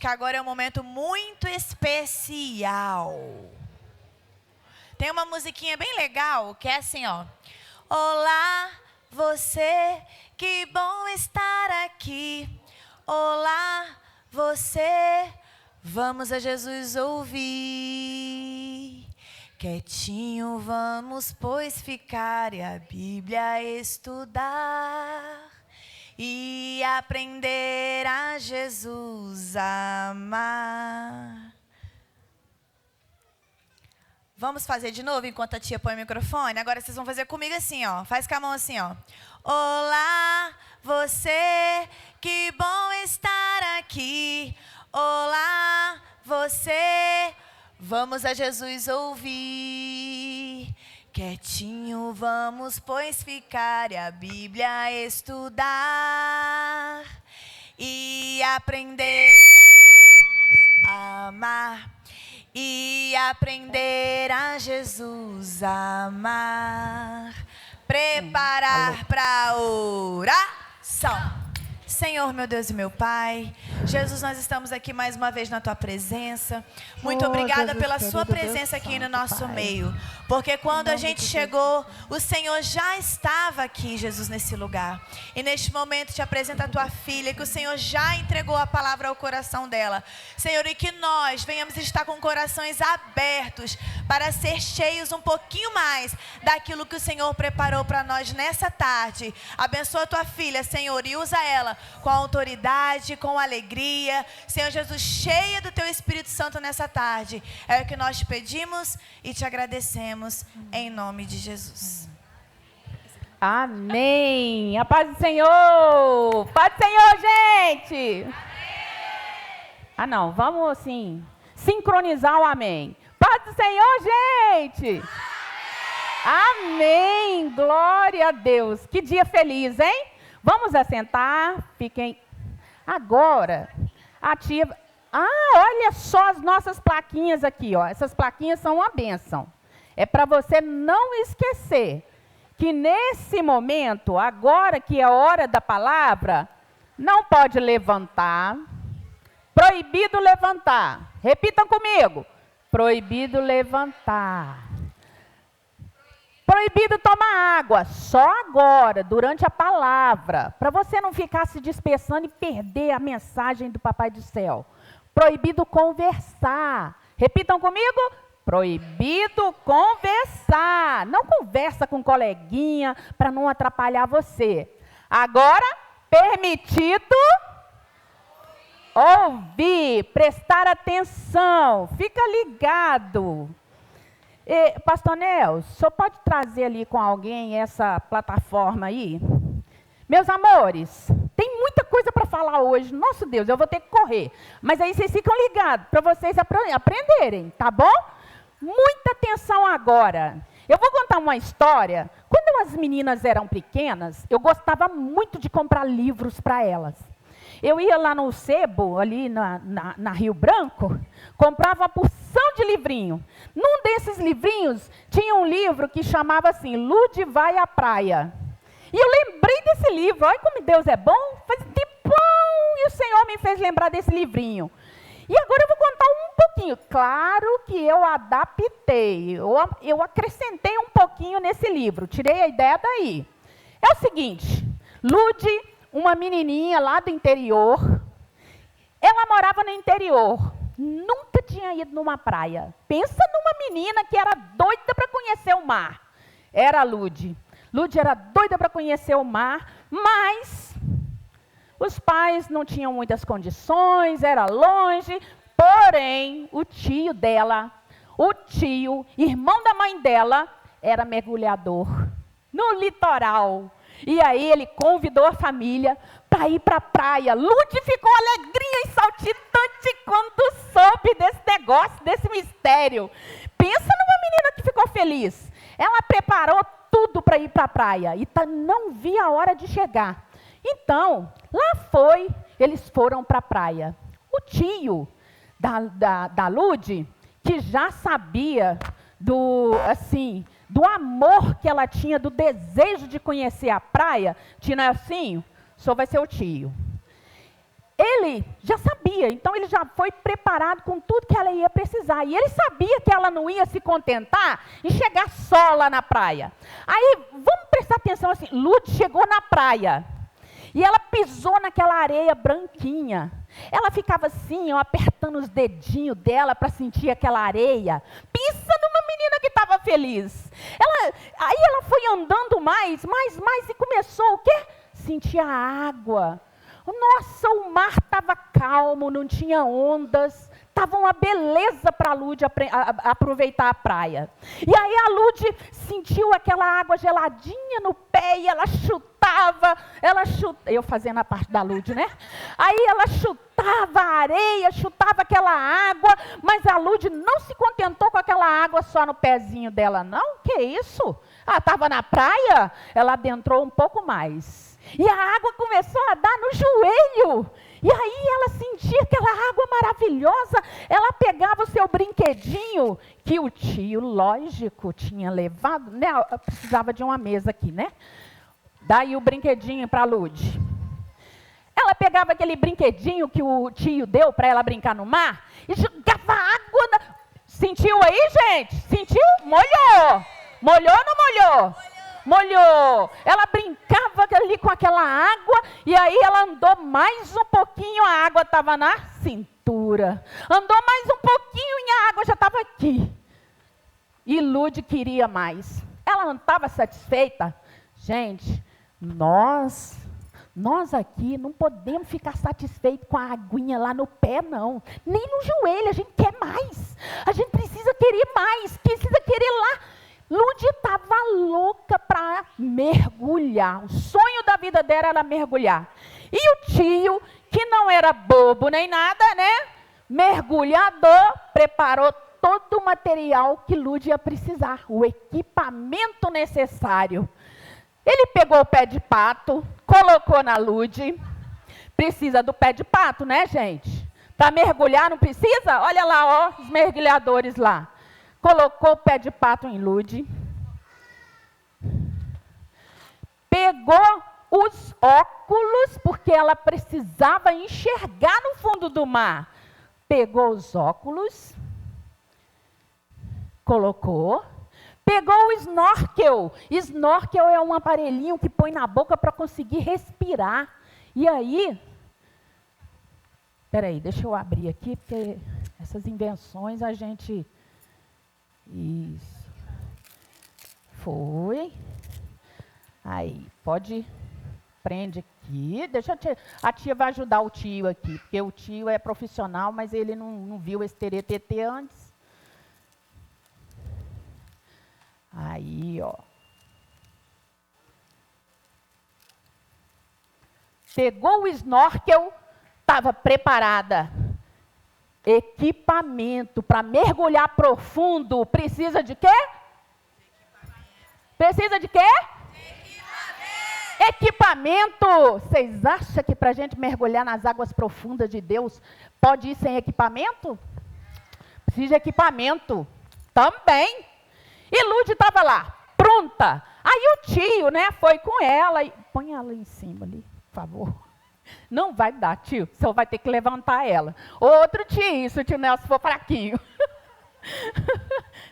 que agora é um momento muito especial. Tem uma musiquinha bem legal, que é assim, ó. Olá, você, que bom estar aqui. Olá, você, vamos a Jesus ouvir. Quietinho vamos, pois, ficar e a Bíblia estudar. E aprender a Jesus amar. Vamos fazer de novo enquanto a tia põe o microfone? Agora vocês vão fazer comigo assim, ó. Faz com a mão assim, ó. Olá, você, que bom estar aqui. Olá, você, vamos a Jesus ouvir. Quietinho vamos, pois, ficar e a Bíblia estudar. E aprender a amar. E aprender a Jesus amar. Preparar para oração. Senhor, meu Deus e meu Pai, Jesus, nós estamos aqui mais uma vez na Tua presença. Muito obrigada pela Sua presença aqui no nosso meio. Porque quando a gente chegou, o Senhor já estava aqui, Jesus, nesse lugar. E neste momento te apresenta a Tua filha, que o Senhor já entregou a palavra ao coração dela. Senhor, e que nós venhamos estar com corações abertos para ser cheios um pouquinho mais daquilo que o Senhor preparou para nós nessa tarde. Abençoa a Tua filha, Senhor, e usa ela com autoridade, com alegria. Senhor Jesus, cheia do Teu Espírito Santo nessa tarde. É o que nós te pedimos e te agradecemos em nome de Jesus. Amém. A paz do Senhor. Paz do Senhor, gente. Amém. Ah, não. Vamos, assim, sincronizar o amém. Paz do Senhor, gente. Amém. Amém. Glória a Deus. Que dia feliz, hein? Vamos assentar, fiquem. Agora, a tia. Olha só as nossas plaquinhas aqui, ó. Essas plaquinhas são uma bênção. É para você não esquecer que nesse momento, agora que é a hora da palavra, não pode levantar. Proibido levantar. Repitam comigo. Proibido levantar. Proibido tomar água, só agora, durante a palavra, para você não ficar se dispersando e perder a mensagem do Papai do Céu. Proibido conversar. Repitam comigo. Proibido conversar. Não conversa com coleguinha para não atrapalhar você. Agora, permitido ouvir, prestar atenção. Fica ligado. Pastor Nelson, o senhor pode trazer ali com alguém essa plataforma aí? Meus amores, tem muita coisa para falar hoje. Nosso Deus, eu vou ter que correr. Mas aí vocês ficam ligados para vocês aprenderem, tá bom? Muita atenção agora. Eu vou contar uma história. Quando as meninas eram pequenas, eu gostava muito de comprar livros para elas. Eu ia lá no sebo, ali na Rio Branco, comprava uma porção de livrinho. Num desses livrinhos, tinha um livro que chamava assim, Lude vai à praia. E eu lembrei desse livro, olha como Deus é bom, faz tempão, e o Senhor me fez lembrar desse livrinho. E agora eu vou contar um pouquinho. Claro que eu adaptei, eu acrescentei um pouquinho nesse livro, tirei a ideia daí. É o seguinte, Lude, uma menininha lá do interior, ela morava no interior, nunca tinha ido numa praia. Pensa numa menina que era doida para conhecer o mar. Era a Lude. Lude era doida para conhecer o mar, mas os pais não tinham muitas condições, era longe, porém o tio dela, irmão da mãe dela, era mergulhador no litoral. E aí ele convidou a família para ir para a praia. Lude ficou alegria e saltitante quando soube desse negócio, desse mistério. Pensa numa menina que ficou feliz. Ela preparou tudo para ir para a praia e não via a hora de chegar. Então, eles foram para a praia. O tio da Lude, que já sabia do amor que ela tinha, do desejo de conhecer a praia, tio Nelsinho, o senhor vai ser o tio. ele já sabia, então ele já foi preparado com tudo que ela ia precisar. E ele sabia que ela não ia se contentar em chegar só lá na praia. Aí, vamos prestar atenção assim, Lud chegou na praia. E ela pisou naquela areia branquinha. Ela ficava assim, ó, apertando os dedinhos dela para sentir aquela areia. Pensa numa menina que estava feliz. Aí ela foi andando mais e começou o quê? Sentir a água. Nossa, o mar estava calmo, não tinha ondas. Estava uma beleza para a Lud aproveitar a praia. E aí a Lud sentiu aquela água geladinha no pé e ela chutava, eu fazendo a parte da Lud, né? Aí ela chutava a areia, chutava aquela água, mas a Lud não se contentou com aquela água só no pezinho dela, não. Que isso? Ela estava na praia, ela adentrou um pouco mais. E a água começou a dar no joelho. E aí ela sentia aquela água maravilhosa. Ela pegava o seu brinquedinho, que o tio, lógico, tinha levado. Né? Precisava de uma mesa aqui, né? Daí o brinquedinho para a Lud. Ela pegava aquele brinquedinho que o tio deu para ela brincar no mar e jogava água. Sentiu aí, gente? Sentiu? Molhou. Molhou ou não molhou? Molhou. Ela brincava ali com aquela água e aí ela andou mais um pouquinho, a água estava na cintura. Andou mais um pouquinho e a água já estava aqui. E Lud queria mais. Ela não estava satisfeita. Gente, nós aqui não podemos ficar satisfeitos com a aguinha lá no pé, não. Nem no joelho, a gente quer mais. A gente precisa querer mais, precisa querer lá. Lud estava louca para mergulhar. O sonho da vida dela era mergulhar. E o tio, que não era bobo nem nada, né? Mergulhador, preparou todo o material que Lud ia precisar. O equipamento necessário. Ele pegou o pé de pato, colocou na Lud. Precisa do pé de pato, né, gente? Para mergulhar não precisa? Olha lá, ó, os mergulhadores lá. Colocou o pé de pato em Lud. Pegou os óculos, porque ela precisava enxergar no fundo do mar. Pegou os óculos. Colocou. Pegou o snorkel. Snorkel é um aparelhinho que põe na boca para conseguir respirar. E aí... Espera aí, deixa eu abrir aqui, porque essas invenções a gente... Isso. Foi. Aí, pode... Prende aqui. Deixa a tia vai ajudar o tio aqui, porque o tio é profissional, mas ele não viu esse teretetê antes. Aí, ó. Pegou o snorkel, estava preparada. Equipamento para mergulhar profundo. Precisa de quê? Precisa de quê? Equipamento. Vocês acham que para a gente mergulhar nas águas profundas de Deus, pode ir sem equipamento? Precisa de equipamento. Também. E Lud estava lá, pronta. Aí o tio, né, foi com ela. E... Põe ela em cima ali, por favor. Não vai dar, tio. Só vai ter que levantar ela. Outro tio, se o tio Nelson for fraquinho.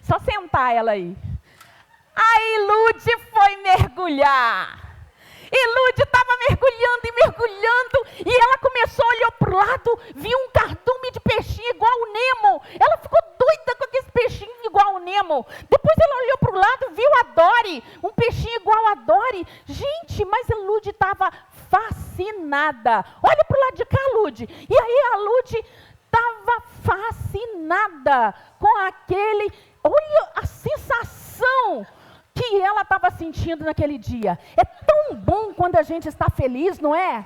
Só sentar ela aí. Aí Lud foi mergulhar. E Lud estava mergulhando e mergulhando. E ela começou, olhou para o lado, viu um cardume de peixinho igual o Nemo. Ela ficou doida com aquele peixinho igual o Nemo. Depois ela olhou para o lado, viu a Dory, um peixinho igual a Dory. Gente, mas a Lud estava fascinada. Olha para o lado de cá, Lud. E aí a Lud estava fascinada com aquele... Olha a sensação que ela estava sentindo naquele dia. É tão bom quando a gente está feliz, não é?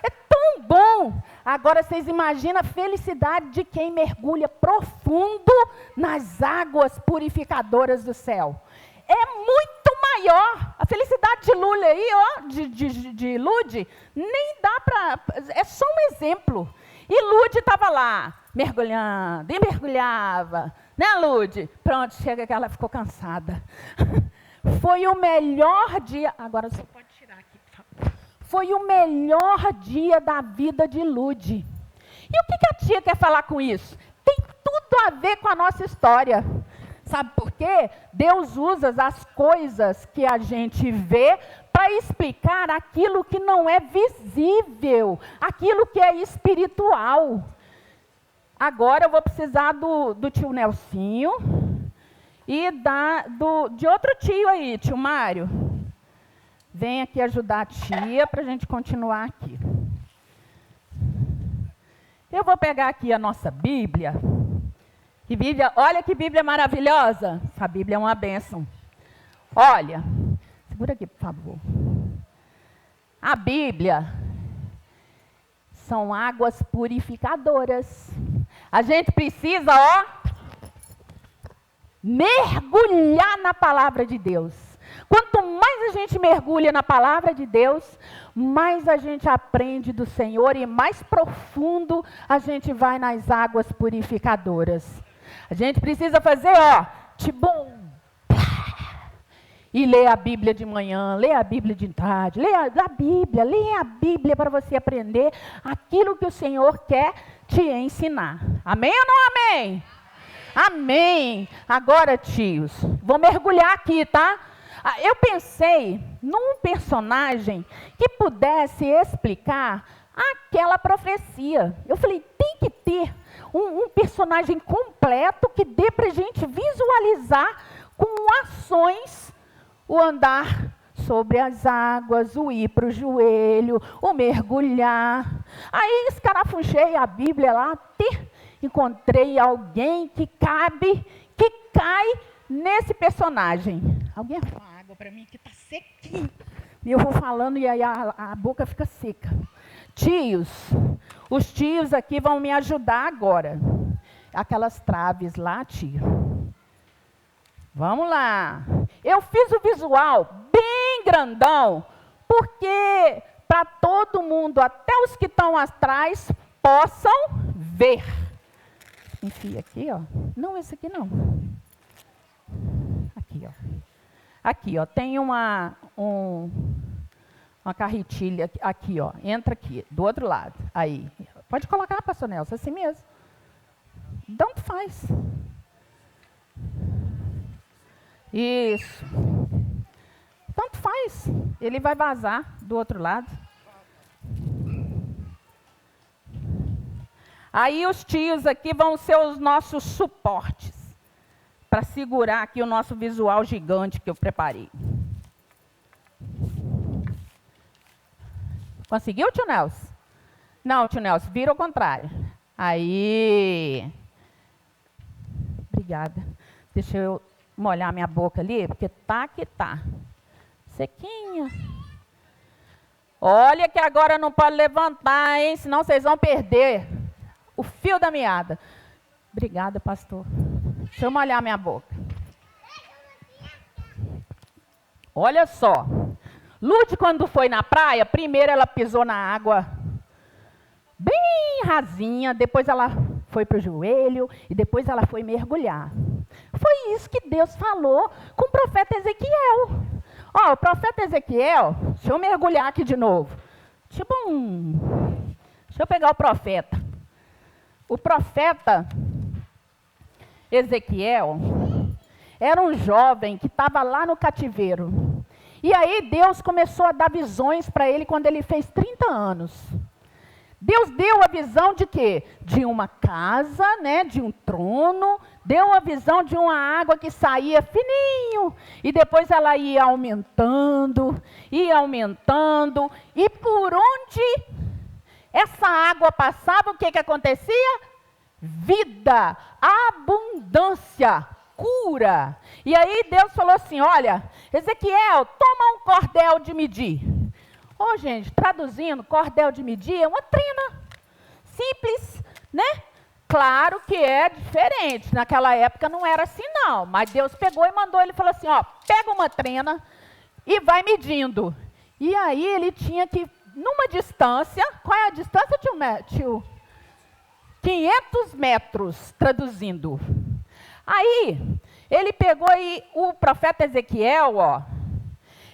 É tão bom. Agora vocês imaginam a felicidade de quem mergulha profundo nas águas purificadoras do céu. É muito maior. A felicidade de Lula aí, ó, de Lud, nem dá para... É só um exemplo. E Lud estava lá, mergulhando, e mergulhava. Né, Lud? Pronto, chega que ela ficou cansada. Foi o melhor dia... Agora você pode tirar aqui, por favor. foi o melhor dia da vida de Lude. E o que a tia quer falar com isso? Tem tudo a ver com a nossa história. Sabe por quê? Deus usa as coisas que a gente vê para explicar aquilo que não é visível, aquilo que é espiritual. Agora eu vou precisar do tio Nelsinho e de outro tio aí, tio Mário. Vem aqui ajudar a tia para a gente continuar aqui. Eu vou pegar aqui a nossa Bíblia. Que Bíblia, olha que Bíblia maravilhosa. Essa Bíblia é uma bênção. Olha, segura aqui, por favor. A Bíblia são águas purificadoras. A gente precisa, mergulhar na palavra de Deus. Quanto mais a gente mergulha na palavra de Deus, mais a gente aprende do Senhor e mais profundo a gente vai nas águas purificadoras. A gente precisa fazer, tibum, e ler a Bíblia de manhã, ler a Bíblia de tarde, ler a Bíblia para você aprender aquilo que o Senhor quer te ensinar. Amém ou não amém? Amém. Agora, tios, vou mergulhar aqui, tá? Eu pensei num personagem que pudesse explicar aquela profecia. Eu falei, tem que ter um personagem completo que dê para a gente visualizar com ações o andar sobre as águas, o ir para o joelho, o mergulhar. Aí escarafunchei a Bíblia lá, encontrei alguém que cai nesse personagem. Alguém arruma água para mim que está sequinho. E eu vou falando e aí a boca fica seca. Tios, os tios aqui vão me ajudar agora. Aquelas traves lá, tio. Vamos lá. Eu fiz o visual bem grandão, porque para todo mundo, até os que estão atrás, possam ver. Enfia aqui, Não, esse aqui não. Aqui, Aqui, tem uma carretilha aqui, Entra aqui, do outro lado. Aí. Pode colocar, pastor Nelson, assim mesmo. Tanto faz. Isso. Tanto faz. Ele vai vazar do outro lado. Aí os tios aqui vão ser os nossos suportes para segurar aqui o nosso visual gigante que eu preparei. Conseguiu, tio Nelson? Não, tio Nelson, vira ao contrário. Aí. Obrigada. Deixa eu molhar minha boca ali, porque tá que tá. Sequinha. Olha que agora não pode levantar, hein? Senão vocês vão perder o fio da meada. Obrigada, pastor. Deixa eu molhar minha boca. Olha só. Lude, quando foi na praia, primeiro ela pisou na água bem rasinha, depois ela foi para o joelho e depois ela foi mergulhar. Foi isso que Deus falou com o profeta Ezequiel. O profeta Ezequiel, deixa eu mergulhar aqui de novo. Deixa eu pegar o profeta. O profeta Ezequiel era um jovem que estava lá no cativeiro. E aí Deus começou a dar visões para ele quando ele fez 30 anos. Deus deu a visão de quê? De uma casa, de um trono. Deu a visão de uma água que saía fininho. E depois ela ia aumentando. E por onde essa água passava, o que acontecia? Vida, abundância, cura. E aí Deus falou assim, olha, Ezequiel, toma um cordel de medir. Gente, traduzindo, cordel de medir é uma trena. Simples, Claro que é diferente. Naquela época não era assim, não. Mas Deus pegou e mandou, ele falou assim, pega uma trena e vai medindo. E aí ele tinha que, numa distância, qual é a distância, tio? 500 metros, traduzindo. Aí, ele pegou e o profeta Ezequiel,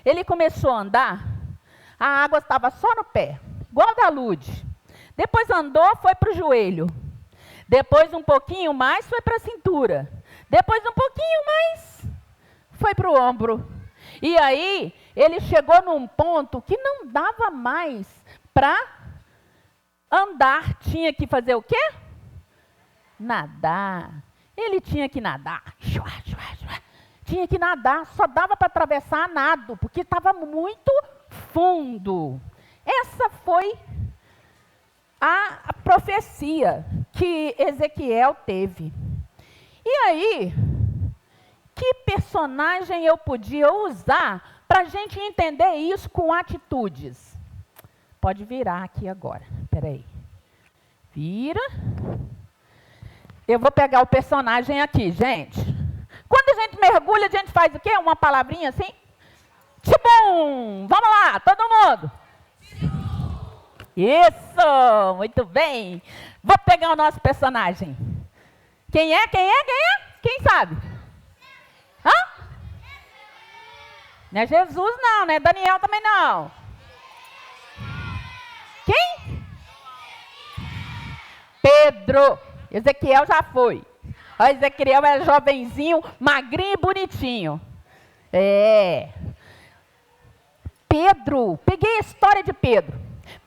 ele começou a andar. a água estava só no pé, igual da Lude. Depois andou, foi para o joelho. Depois um pouquinho mais, foi para a cintura. Depois um pouquinho mais, foi para o ombro. E aí, ele chegou num ponto que não dava mais para andar. Tinha que fazer o quê? Nadar. Ele tinha que nadar. Tinha que nadar, só dava para atravessar a nado, porque estava muito fundo. Essa foi a profecia que Ezequiel teve. E aí, que personagem eu podia usar para a gente entender isso com atitudes? Pode virar aqui agora, espera aí. Vira. Eu vou pegar o personagem aqui, gente. Quando a gente mergulha, a gente faz o quê? Uma palavrinha assim? Tibum! Vamos lá, todo mundo. Isso, muito bem. Vou pegar o nosso personagem. Quem é? Quem sabe? Hã? Não é Jesus não, não é Daniel também não. Quem? Pedro. Ezequiel já foi. O Ezequiel é jovenzinho, magrinho e bonitinho. Pedro, peguei a história de Pedro.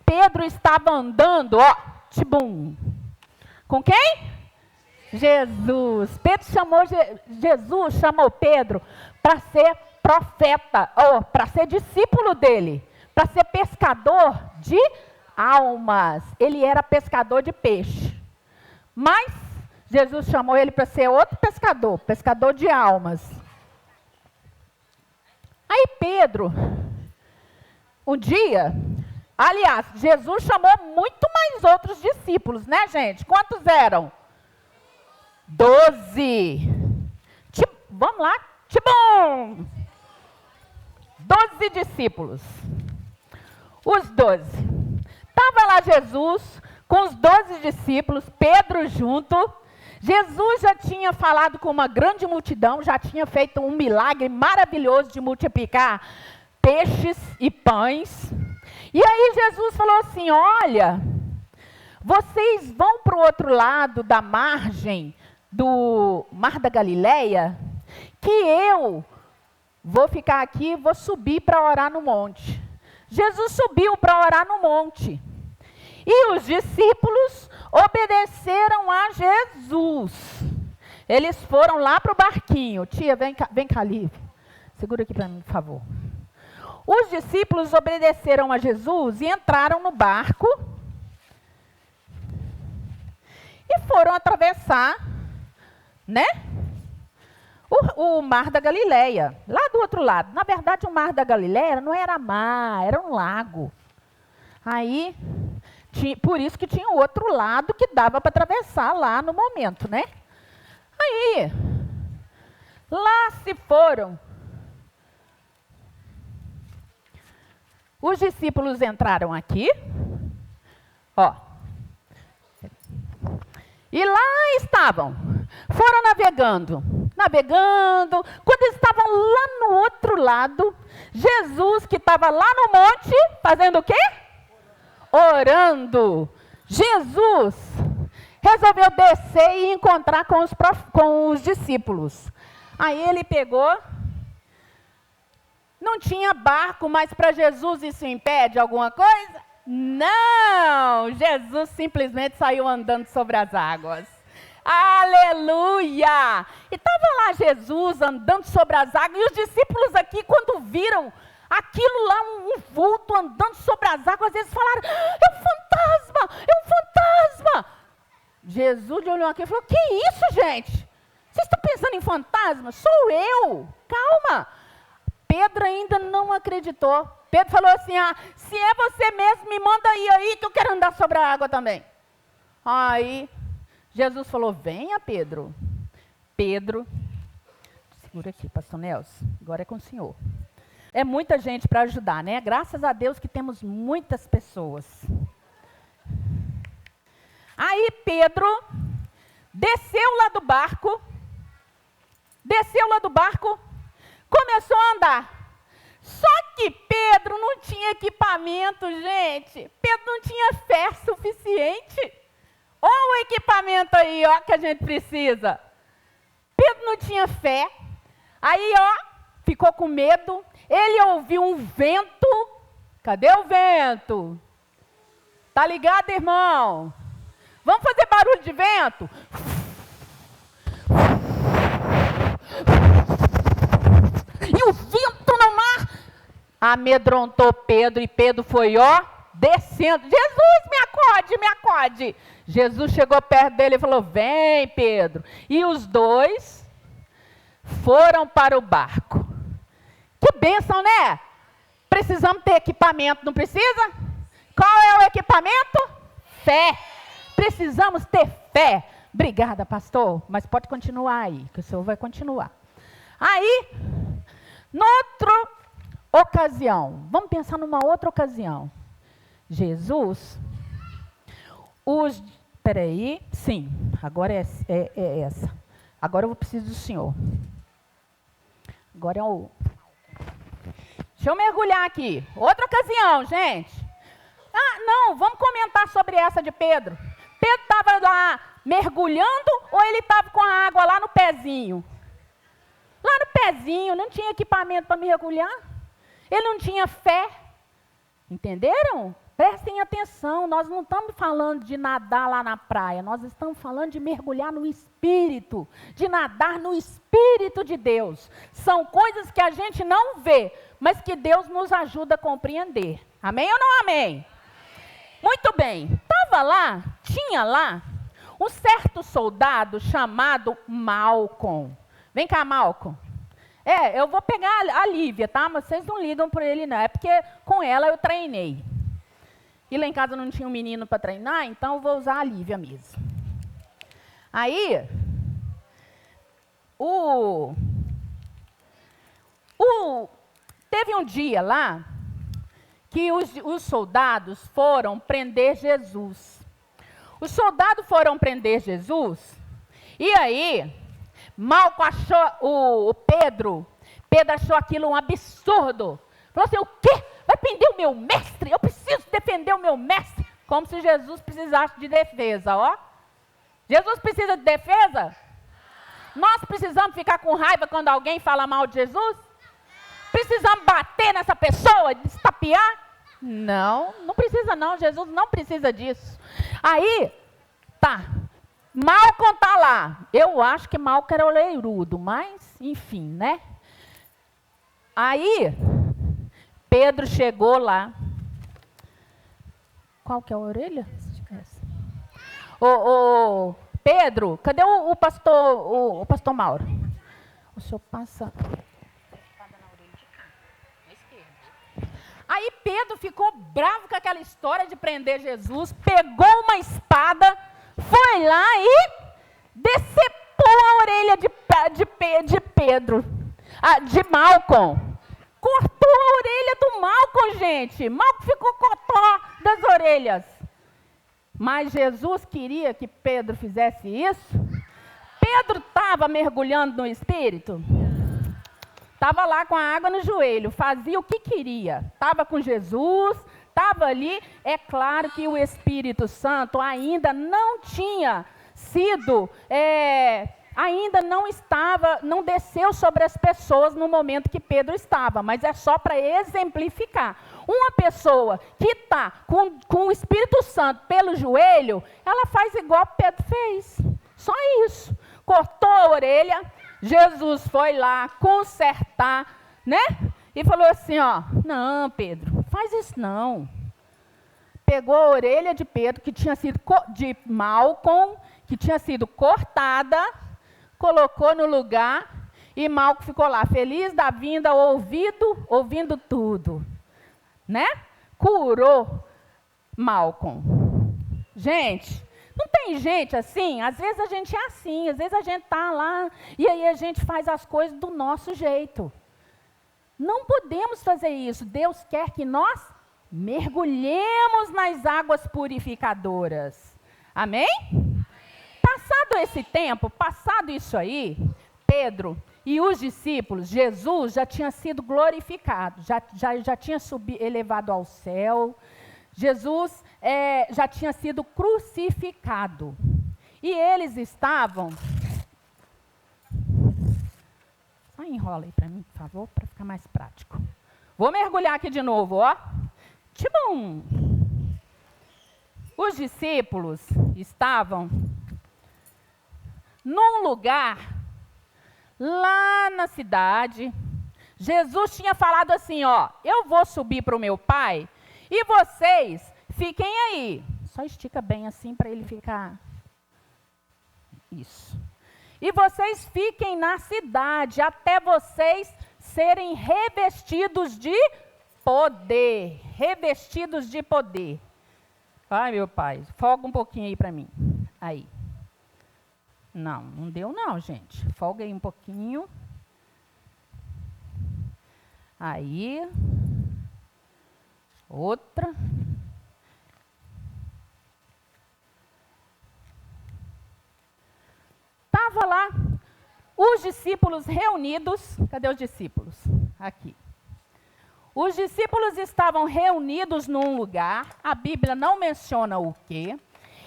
Pedro estava andando, ó, tibum. Com quem? Jesus. Jesus chamou Pedro para ser profeta, ou para ser discípulo dele, para ser pescador de almas. Ele era pescador de peixe. Mas Jesus chamou ele para ser outro pescador, pescador de almas. Aí Pedro, um dia, aliás, Jesus chamou muito mais outros discípulos, né, gente? Quantos eram? 12. Vamos lá, tibum! 12 discípulos. Os 12. Estava lá Jesus com os 12 discípulos, Pedro junto. Jesus já tinha falado com uma grande multidão, já tinha feito um milagre maravilhoso de multiplicar peixes e pães. E aí Jesus falou assim, olha, vocês vão para o outro lado da margem do Mar da Galileia, que eu vou ficar aqui, vou subir para orar no monte. Jesus subiu para orar no monte. E os discípulos obedeceram a Jesus. Eles foram lá para o barquinho. Tia, vem cá, Lívia. Segura aqui para mim, por favor. Os discípulos obedeceram a Jesus e entraram no barco. E foram atravessar, né? O Mar da Galileia. Lá do outro lado. Na verdade, o Mar da Galileia não era mar, era um lago. Aí... por isso que tinha o outro lado que dava para atravessar lá no momento, né? Aí, lá se foram. Os discípulos entraram aqui, ó. E lá estavam, foram navegando. Quando eles estavam lá no outro lado, Jesus, que estava lá no monte, fazendo o quê? Orando. Jesus resolveu descer e encontrar com os discípulos. Aí ele pegou, não tinha barco, mas para Jesus isso impede alguma coisa? Não! Jesus simplesmente saiu andando sobre as águas. Aleluia! E estava lá Jesus andando sobre as águas, e os discípulos aqui, quando viram aquilo lá, um vulto andando sobre as águas, eles falaram, é um fantasma, é um fantasma. Jesus olhou aqui e falou, que isso, gente? Vocês estão pensando em fantasma? Sou eu, calma. Pedro ainda não acreditou. Pedro falou assim, se é você mesmo, me manda aí, que eu quero andar sobre a água também. Aí, Jesus falou, venha, Pedro. Pedro, segura aqui, pastor Nelson, agora é com o senhor. É muita gente para ajudar, né? Graças a Deus que temos muitas pessoas. Aí Pedro desceu lá do barco, começou a andar. Só que Pedro não tinha equipamento, gente. Pedro não tinha fé suficiente. Olha o equipamento aí, ó, que a gente precisa. Pedro não tinha fé. Aí, ó, ficou com medo. Ele ouviu um vento. Cadê o vento? Tá ligado, irmão? Vamos fazer barulho de vento? E o vento no mar amedrontou Pedro, e Pedro foi, ó, descendo. Jesus, me acode, me acode. Jesus chegou perto dele e falou, vem, Pedro. E os dois foram para o barco. Que bênção, né? Precisamos ter equipamento, não precisa? Qual é o equipamento? Fé. Precisamos ter fé. Obrigada, pastor, mas pode continuar aí, que o senhor vai continuar. Aí, noutra ocasião, vamos pensar numa outra ocasião. Jesus, sim, agora é essa. Agora eu preciso do senhor. Agora é o... Deixa eu mergulhar aqui. Outra ocasião, gente. Ah, não, vamos comentar sobre essa de Pedro. Pedro estava lá mergulhando ou ele estava com a água lá no pezinho? Lá no pezinho, não tinha equipamento para mergulhar. Ele não tinha fé. Entenderam? Prestem atenção, nós não estamos falando de nadar lá na praia, nós estamos falando de mergulhar no Espírito, de nadar no Espírito de Deus. São coisas que a gente não vê, mas que Deus nos ajuda a compreender. Amém ou não amém? Muito bem, tinha lá um certo soldado chamado Malcom. Vem cá, Malcom. Eu vou pegar a Lívia, tá? Mas vocês não ligam por ele não, é porque com ela eu treinei. E lá em casa não tinha um menino para treinar, então eu vou usar a Lívia mesmo. Aí, teve um dia lá que os soldados foram prender Jesus. Os soldados foram prender Jesus, e aí, Malco achou Pedro achou aquilo um absurdo. Falou assim, o quê? Vai prender o meu mestre? Eu preciso defender o meu mestre. Como se Jesus precisasse de defesa, ó. Jesus precisa de defesa? Nós precisamos ficar com raiva quando alguém fala mal de Jesus? Precisamos bater nessa pessoa, destapear? Não, não precisa não, Jesus não precisa disso. Aí, Malcom está lá. Eu acho que Malcom era oleirudo, mas, enfim, né? Aí, Pedro chegou lá. Qual que é a orelha? Pedro, cadê o pastor Mauro? O senhor passa... Aí Pedro ficou bravo com aquela história de prender Jesus, pegou uma espada, foi lá e decepou a orelha de Pedro, de Malcom. Cortou a orelha do Malcom, gente. Malcom ficou cotó das orelhas. Mas Jesus queria que Pedro fizesse isso. Pedro estava mergulhando no Espírito. Estava lá com a água no joelho, fazia o que queria. Estava com Jesus, estava ali. É claro que o Espírito Santo ainda não tinha sido, ainda não desceu sobre as pessoas no momento que Pedro estava, mas é só para exemplificar. Uma pessoa que está com o Espírito Santo pelo joelho, ela faz igual Pedro fez. Só isso. Cortou a orelha. Jesus foi lá consertar, né? E falou assim, ó, não, Pedro, faz isso não. Pegou a orelha de Pedro, que tinha sido de Malcom, que tinha sido cortada, colocou no lugar, e Malcom ficou lá, feliz da vinda, ouvindo tudo, né? Curou Malcom. Gente, não tem gente assim? Às vezes a gente é assim, às vezes a gente está lá e aí a gente faz as coisas do nosso jeito. Não podemos fazer isso. Deus quer que nós mergulhemos nas águas purificadoras. Amém? Passado esse tempo, passado isso aí, Pedro E os discípulos, Jesus já tinha sido glorificado, já tinha elevado ao céu. Jesus já tinha sido crucificado. E eles estavam... Só enrola aí para mim, por favor, para ficar mais prático. Vou mergulhar aqui de novo, ó. Tibum! Os discípulos estavam num lugar lá na cidade. Jesus tinha falado assim, ó, eu vou subir para o meu Pai e vocês fiquem aí. Só estica bem assim para ele ficar... Isso. E vocês fiquem na cidade até vocês serem revestidos de poder. Revestidos de poder. Ai, meu Pai, folga um pouquinho aí para mim. Aí. Não deu não, gente. Folga aí um pouquinho. Aí. Outra. Estava lá os discípulos reunidos. Cadê os discípulos? Aqui. Os discípulos estavam reunidos num lugar, a Bíblia não menciona o quê.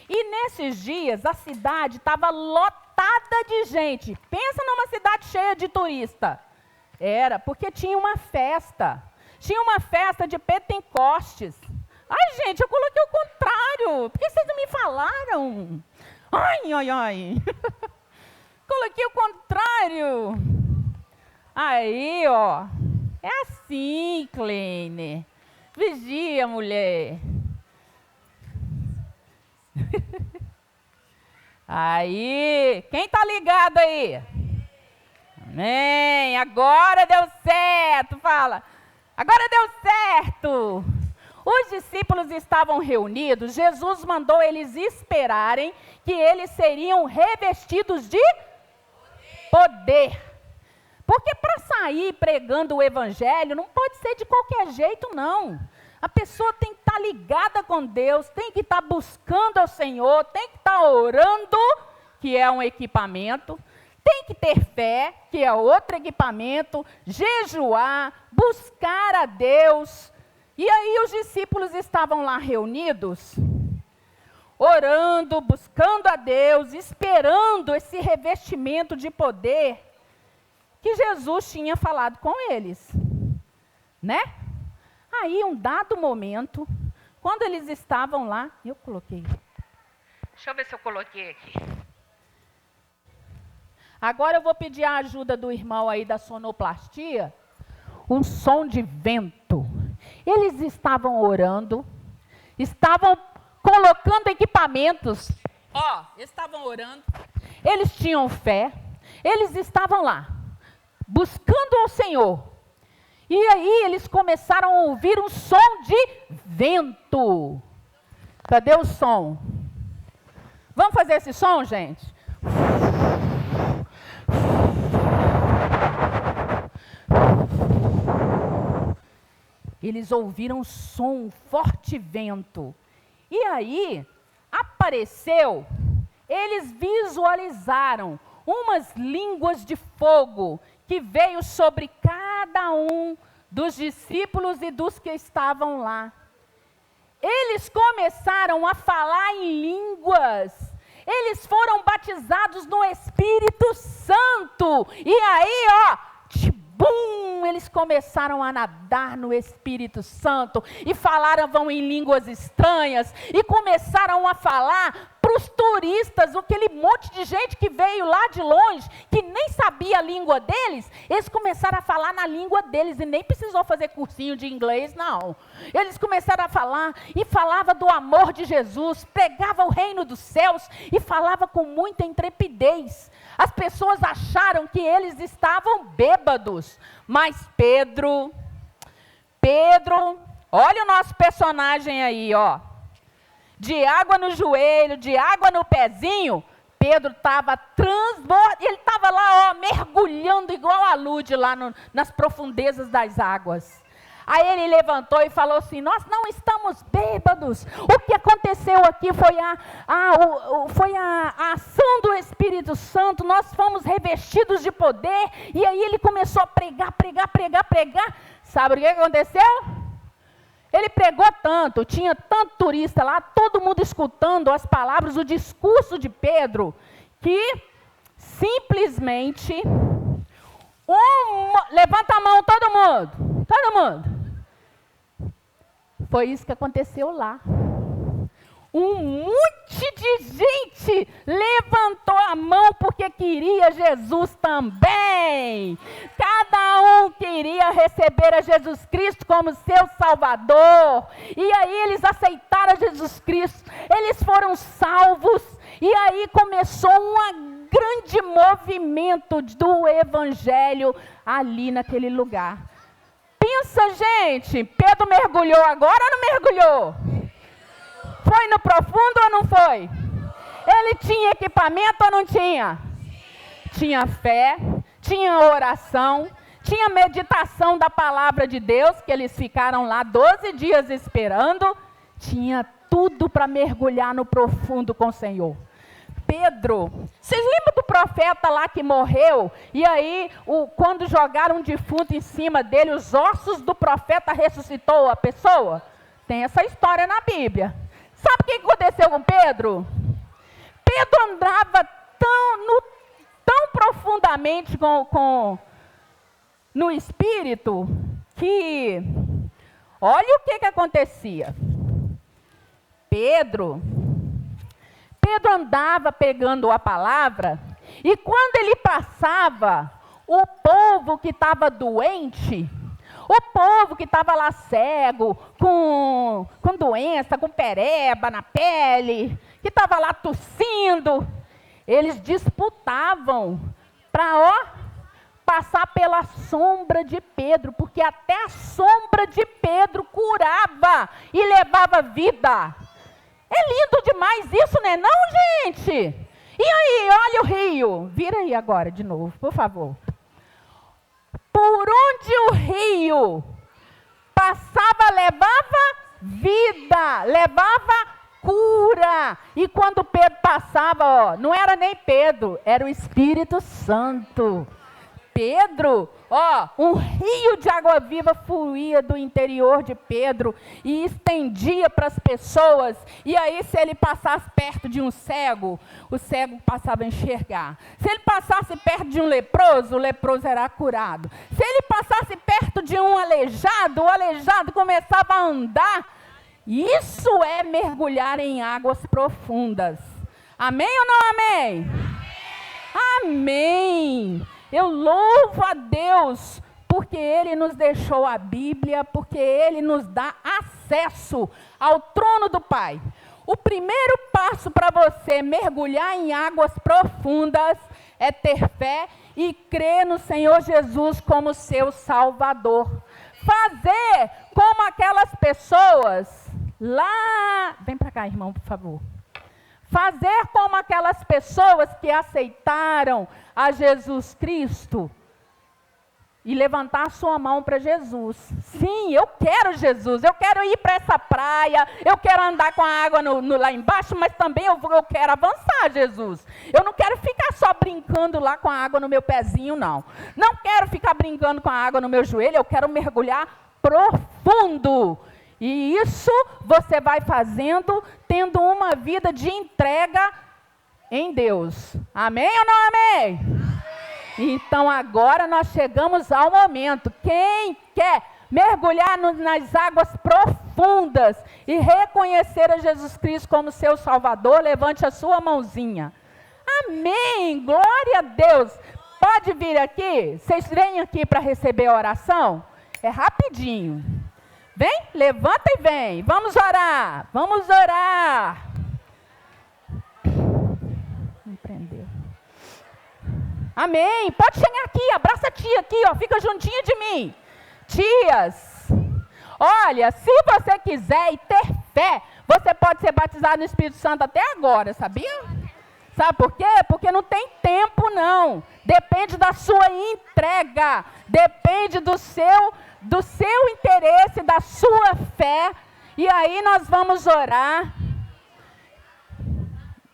E nesses dias a cidade estava lotada de gente. Pensa numa cidade cheia de turista. Era, porque tinha uma festa. Tinha uma festa de Pentecostes. Ai, gente, eu coloquei o contrário. Por que vocês não me falaram? Ai. Coloquei o contrário. Aí, ó. É assim, Kleiner. Vigia, mulher. Aí, quem está ligado aí? Amém. Agora deu certo. Fala. Agora deu certo. Os discípulos estavam reunidos. Jesus mandou eles esperarem que eles seriam revestidos de poder. Porque para sair pregando o evangelho não pode ser de qualquer jeito, não. A pessoa tem que estar ligada com Deus, tem que estar buscando ao Senhor, tem que estar orando, que é um equipamento, tem que ter fé, que é outro equipamento, jejuar, buscar a Deus. E aí os discípulos estavam lá reunidos, orando, buscando a Deus, esperando esse revestimento de poder que Jesus tinha falado com eles, né? Aí, um dado momento, quando eles estavam lá, eu coloquei. Deixa eu ver se eu coloquei aqui. Agora eu vou pedir a ajuda do irmão aí da sonoplastia. Um som de vento. Eles estavam orando, estavam colocando equipamentos. Ó, estavam orando. Eles tinham fé. Eles estavam lá, buscando ao Senhor. E aí eles começaram a ouvir um som de vento. Cadê o som? Vamos fazer esse som, gente? Eles ouviram som, forte vento. E aí apareceu, eles visualizaram umas línguas de fogo que veio sobre cada um dos discípulos e dos que estavam lá. Eles começaram a falar em línguas. Eles foram batizados no Espírito Santo. E aí, ó, tibum, eles começaram a nadar no Espírito Santo e falaram em línguas estranhas e começaram a falar para os turistas, aquele monte de gente que veio lá de longe, que nem sabia a língua deles, eles começaram a falar na língua deles e nem precisou fazer cursinho de inglês, não. Eles começaram a falar e falava do amor de Jesus, pregava o reino dos céus e falava com muita intrepidez. As pessoas acharam que eles estavam bêbados, mas Pedro, olha o nosso personagem aí, ó. De água no joelho, de água no pezinho, Pedro estava transbordando, ele estava lá, ó, mergulhando igual a Lude lá nas profundezas das águas. Aí ele levantou e falou assim: nós não estamos bêbados. O que aconteceu aqui foi a ação do Espírito Santo. Nós fomos revestidos de poder. E aí ele começou a pregar. Sabe o que aconteceu? Ele pregou tanto, tinha tanto turista lá, todo mundo escutando as palavras, o discurso de Pedro, que simplesmente, levanta a mão todo mundo. Foi isso que aconteceu lá. Um monte de gente levantou a mão porque queria Jesus também. Cada um queria receber a Jesus Cristo como seu Salvador. E aí eles aceitaram a Jesus Cristo. Eles foram salvos. E aí começou um grande movimento do Evangelho ali naquele lugar. Pensa, gente, Pedro mergulhou agora ou não mergulhou? Foi no profundo ou não foi? Ele tinha equipamento ou não tinha? Tinha fé, tinha oração, tinha meditação da palavra de Deus, que eles ficaram lá 12 dias esperando. Tinha tudo para mergulhar no profundo com o Senhor. Pedro, vocês lembram do profeta lá que morreu? E aí, quando jogaram um defunto em cima dele, os ossos do profeta ressuscitou a pessoa? Tem essa história na Bíblia. Sabe o que aconteceu com Pedro? Pedro andava tão profundamente no Espírito, que olha o que acontecia. Pedro andava pegando a palavra, e quando ele passava, o povo que estava doente, o povo que estava lá cego, com doença, com pereba na pele, que estava lá tossindo, eles disputavam para passar pela sombra de Pedro, porque até a sombra de Pedro curava e levava vida. É lindo demais isso, né? Não, gente? E aí, olha o rio. Vira aí agora de novo, por favor. Por onde o rio passava, levava vida, levava cura. E quando Pedro passava, não era nem Pedro, era o Espírito Santo. Pedro, um rio de água viva fluía do interior de Pedro e estendia para as pessoas. E aí, se ele passasse perto de um cego, o cego passava a enxergar. Se ele passasse perto de um leproso, o leproso era curado. Se ele passasse perto de um aleijado, o aleijado começava a andar. Isso é mergulhar em águas profundas. Amém ou não amém? Amém! Eu louvo a Deus, porque Ele nos deixou a Bíblia, porque Ele nos dá acesso ao trono do Pai. O primeiro passo para você mergulhar em águas profundas é ter fé e crer no Senhor Jesus como seu Salvador. Fazer como aquelas pessoas lá... Vem para cá, irmão, por favor. Fazer como aquelas pessoas que aceitaram a Jesus Cristo e levantar a sua mão para Jesus. Sim, eu quero Jesus, eu quero ir para essa praia, eu quero andar com a água lá embaixo, mas também eu quero avançar, Jesus. Eu não quero ficar só brincando lá com a água no meu pezinho, não. Não quero ficar brincando com a água no meu joelho, eu quero mergulhar profundo. E isso você vai fazendo, tendo uma vida de entrega em Deus. Amém ou não amém? Então agora nós chegamos ao momento. Quem quer mergulhar nas águas profundas e reconhecer a Jesus Cristo como seu Salvador, levante a sua mãozinha. Amém, glória a Deus. Pode vir aqui, vocês vêm aqui para receber a oração? É rapidinho. Vem, levanta e vem. Vamos orar. Vamos orar. Me prendeu. Amém. Pode chegar aqui, abraça a tia aqui, fica juntinho de mim. Tias, olha, se você quiser e ter fé, você pode ser batizado no Espírito Santo até agora, sabia? Sabe por quê? Porque não tem tempo não. Depende da sua entrega. Depende do seu do seu interesse, da sua fé. E aí nós vamos orar.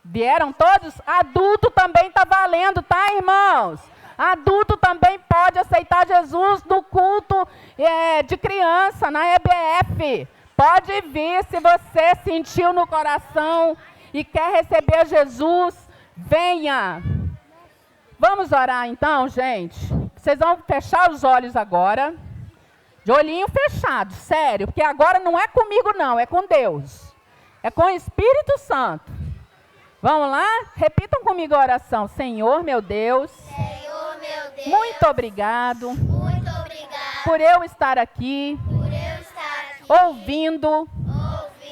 Vieram todos? Adulto também está valendo, tá, irmãos? Adulto também pode aceitar Jesus no culto de criança, na EBF. Pode vir, se você sentiu no coração e quer receber Jesus, venha. Vamos orar então, gente? Vocês vão fechar os olhos agora. De olhinho fechado, sério. Porque agora não é comigo não, é com Deus. É com o Espírito Santo. Vamos lá? Repitam comigo a oração. Senhor, meu Deus. Senhor, meu Deus. Muito obrigado. Muito obrigado. Por eu estar aqui. Por eu estar aqui. Ouvindo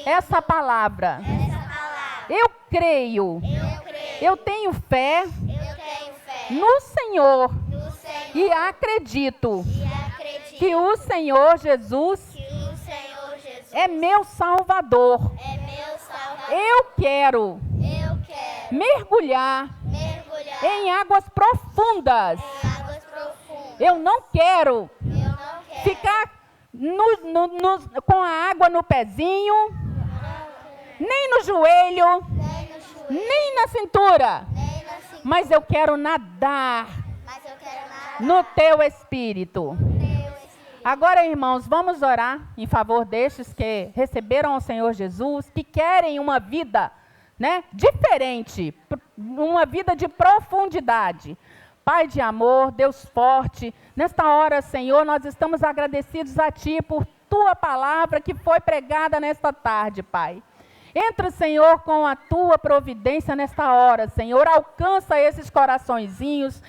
essa palavra. Essa palavra. Eu creio. Eu creio. Eu tenho fé Eu tenho fé no Senhor. no Senhor. E acredito E acredito que o Senhor Jesus que o Senhor Jesus é meu Salvador. é meu Salvador. Eu quero Eu quero mergulhar mergulhar em águas profundas. em águas profundas. Eu não quero Eu não quero ficar com a água no pezinho, nem no joelho, nem no joelho, nem na cintura. nem na cintura. Mas eu quero nadar Mas eu quero nada no teu Espírito. teu Espírito. Agora, irmãos, vamos orar em favor destes que receberam o Senhor Jesus, que querem uma vida, diferente, uma vida de profundidade. Pai de amor, Deus forte, nesta hora, Senhor, nós estamos agradecidos a Ti por Tua palavra que foi pregada nesta tarde, Pai. Entra, Senhor, com a Tua providência nesta hora, Senhor. Alcança esses coraçõezinhos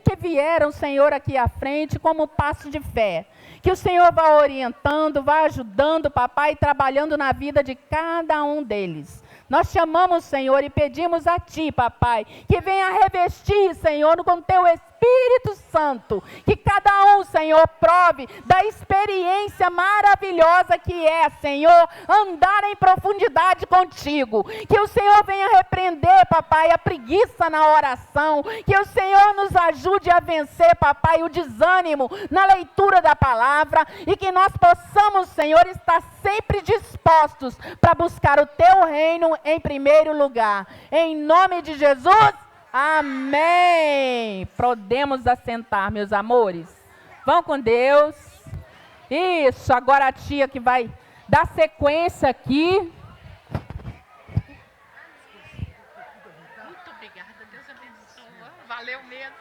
que vieram, Senhor, aqui à frente como passo de fé. Que o Senhor vá orientando, vá ajudando, papai, trabalhando na vida de cada um deles. Nós chamamos, Senhor, e pedimos a Ti, papai, que venha revestir, Senhor, com Teu Espírito Santo. Que cada um, Senhor, prove da experiência maravilhosa que é, Senhor, andar em profundidade contigo. Que o Senhor venha repreender, papai, a preguiça na oração. Que o Senhor nos ajude a vencer, papai, o desânimo na leitura da palavra. E que nós possamos, Senhor, estar sempre dispostos para buscar o Teu reino em primeiro lugar. Em nome de Jesus, amém. Podemos assentar, meus amores. Vão com Deus. Isso, agora a tia que vai dar sequência aqui. Muito obrigada, Deus abençoe. Valeu mesmo.